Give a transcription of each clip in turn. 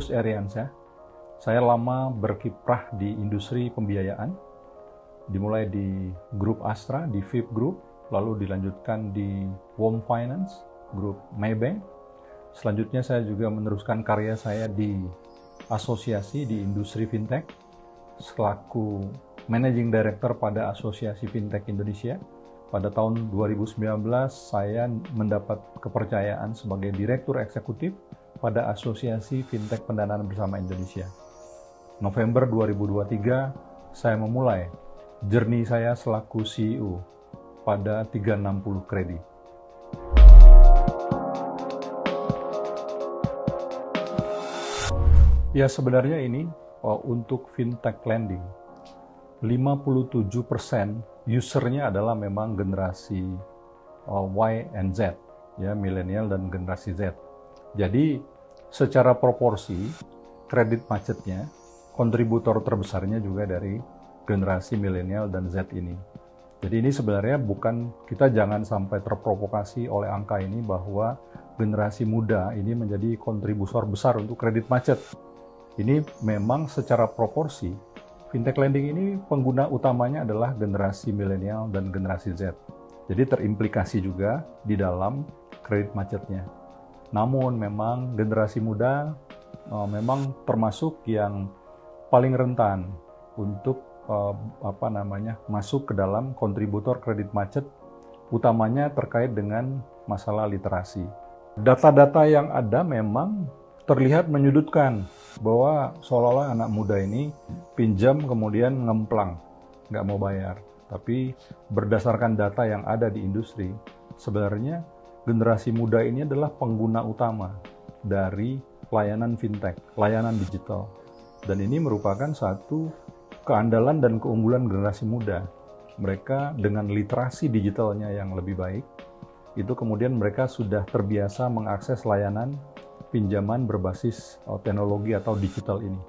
Agus Eriansyah. Saya lama berkiprah di industri pembiayaan, dimulai di Grup Astra, di VIP Group, lalu dilanjutkan di Wom Finance, Grup Maybank. Selanjutnya saya juga meneruskan karya saya di asosiasi di industri fintech, selaku Managing Director pada Asosiasi Fintech Indonesia. Pada tahun 2019, saya mendapat kepercayaan sebagai Direktur Eksekutif pada Asosiasi Fintech Pendanaan Bersama Indonesia. November 2023, saya memulai journey saya selaku CEO pada 360 Credit. Ya, sebenarnya ini untuk fintech lending, 57% usernya adalah memang generasi Y and Z, ya, milenial dan generasi Z. Jadi secara proporsi kredit macetnya, kontributor terbesarnya juga dari generasi milenial dan Z ini. Jadi ini sebenarnya kita jangan sampai terprovokasi oleh angka ini bahwa generasi muda ini menjadi kontributor besar untuk kredit macet. Ini memang secara proporsi fintech lending ini pengguna utamanya adalah generasi milenial dan generasi Z. Jadi terimplikasi juga di dalam kredit macetnya. Namun memang generasi muda memang termasuk yang paling rentan untuk masuk ke dalam kontributor kredit macet, utamanya terkait dengan masalah literasi. Data-data yang ada memang terlihat menyudutkan bahwa seolah-olah anak muda ini pinjam kemudian ngemplang, nggak mau bayar. Tapi berdasarkan data yang ada di industri, sebenarnya generasi muda ini adalah pengguna utama dari layanan fintech, layanan digital. Dan ini merupakan satu keandalan dan keunggulan generasi muda. Mereka dengan literasi digitalnya yang lebih baik, itu kemudian mereka sudah terbiasa mengakses layanan pinjaman berbasis teknologi atau digital ini.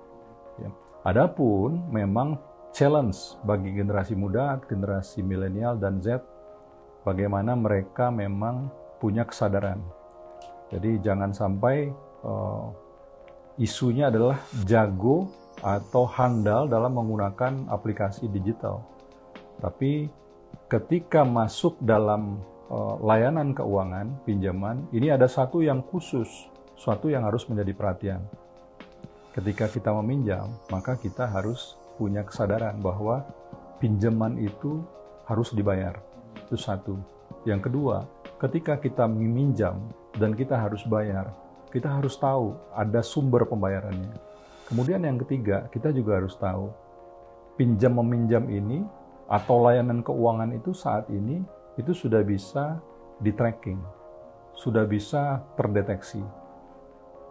Ya. Adapun memang challenge bagi generasi muda, generasi milenial dan Z, bagaimana mereka memang punya kesadaran. Jadi jangan sampai isunya adalah jago atau handal dalam menggunakan aplikasi digital. Tapi ketika masuk dalam layanan keuangan, pinjaman, ini ada satu yang khusus, suatu yang harus menjadi perhatian. Ketika kita meminjam, maka kita harus punya kesadaran bahwa pinjaman itu harus dibayar. Itu satu. Yang kedua, ketika kita meminjam dan kita harus bayar, kita harus tahu ada sumber pembayarannya. Kemudian yang ketiga, kita juga harus tahu pinjam-meminjam ini atau layanan keuangan itu saat ini itu sudah bisa di-tracking, sudah bisa terdeteksi.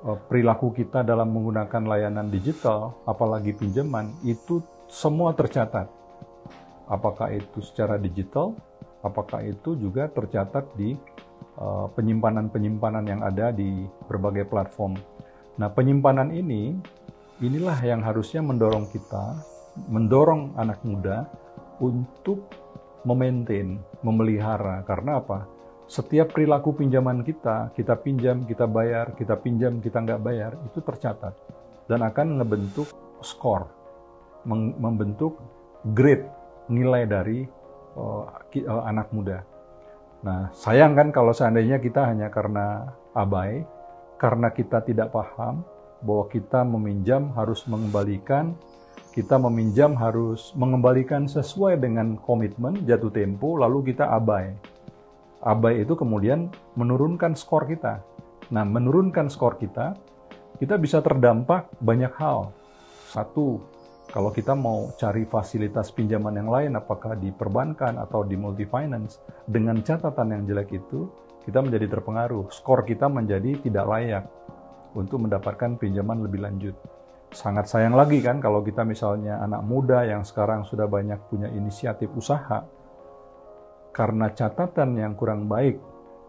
Perilaku kita dalam menggunakan layanan digital, apalagi pinjaman, itu semua tercatat. Apakah itu secara digital, apakah itu juga tercatat di penyimpanan-penyimpanan yang ada di berbagai platform. Nah, penyimpanan inilah yang harusnya mendorong kita, mendorong anak muda untuk memaintain, memelihara. Karena apa? Setiap perilaku pinjaman kita pinjam, kita bayar, kita pinjam, kita nggak bayar, itu tercatat. Dan akan ngebentuk skor, membentuk grade, nilai dari anak muda. Nah, sayang kan kalau seandainya kita hanya karena abai, karena kita tidak paham bahwa kita meminjam harus mengembalikan, kita meminjam harus mengembalikan sesuai dengan komitmen, jatuh tempo, lalu kita abai. Abai itu kemudian menurunkan skor kita. Nah, menurunkan skor kita bisa terdampak banyak hal. Satu, kalau kita mau cari fasilitas pinjaman yang lain, apakah di perbankan atau di multi-finance, dengan catatan yang jelek itu, kita menjadi terpengaruh. Skor kita menjadi tidak layak untuk mendapatkan pinjaman lebih lanjut. Sangat sayang lagi kan kalau kita misalnya anak muda yang sekarang sudah banyak punya inisiatif usaha, karena catatan yang kurang baik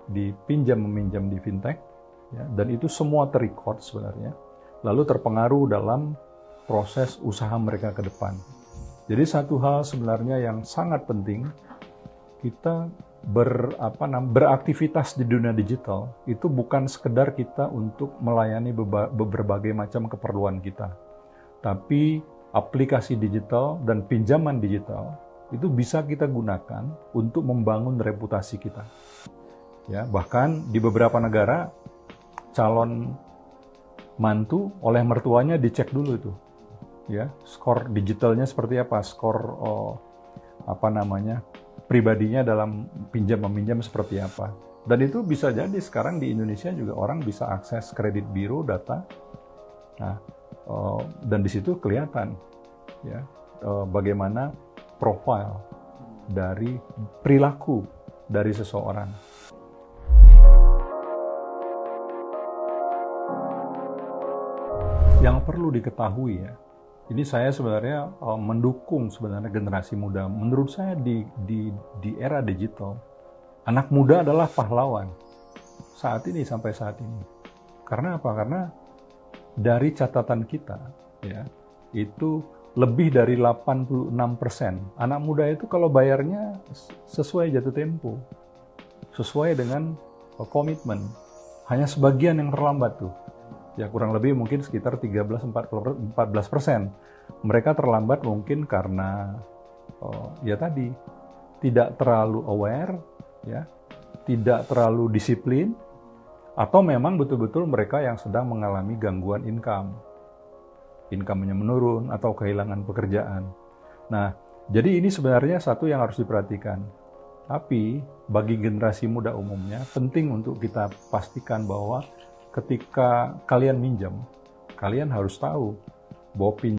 di pinjam-meminjam di fintech, ya, dan itu semua terrecord sebenarnya, lalu terpengaruh dalam proses usaha mereka ke depan. Jadi satu hal sebenarnya yang sangat penting, kita beraktivitas di dunia digital itu bukan sekedar kita untuk melayani berbagai macam keperluan kita, tapi aplikasi digital dan pinjaman digital itu bisa kita gunakan untuk membangun reputasi kita. Ya, bahkan di beberapa negara calon mantu oleh mertuanya dicek dulu itu, ya, skor digitalnya seperti apa, skor pribadinya dalam pinjam meminjam seperti apa. Dan itu bisa jadi sekarang di Indonesia juga orang bisa akses kredit biro data. Nah, dan di situ kelihatan ya bagaimana profil dari perilaku dari seseorang. Yang perlu diketahui ya, ini saya sebenarnya mendukung sebenarnya generasi muda. Menurut saya di era digital, anak muda adalah pahlawan saat ini sampai saat ini. Karena apa? Karena dari catatan kita, ya, itu lebih dari 86% anak muda itu kalau bayarnya sesuai jatuh tempo, sesuai dengan komitmen. Hanya sebagian yang terlambat tuh. Ya kurang lebih mungkin sekitar 13-14%. Mereka terlambat mungkin karena ya tadi tidak terlalu aware, ya, tidak terlalu disiplin, atau memang betul-betul mereka yang sedang mengalami gangguan income-nya menurun atau kehilangan pekerjaan. Nah, jadi ini sebenarnya satu yang harus diperhatikan. Tapi bagi generasi muda umumnya penting untuk kita pastikan bahwa ketika kalian minjam, kalian harus tahu bahwa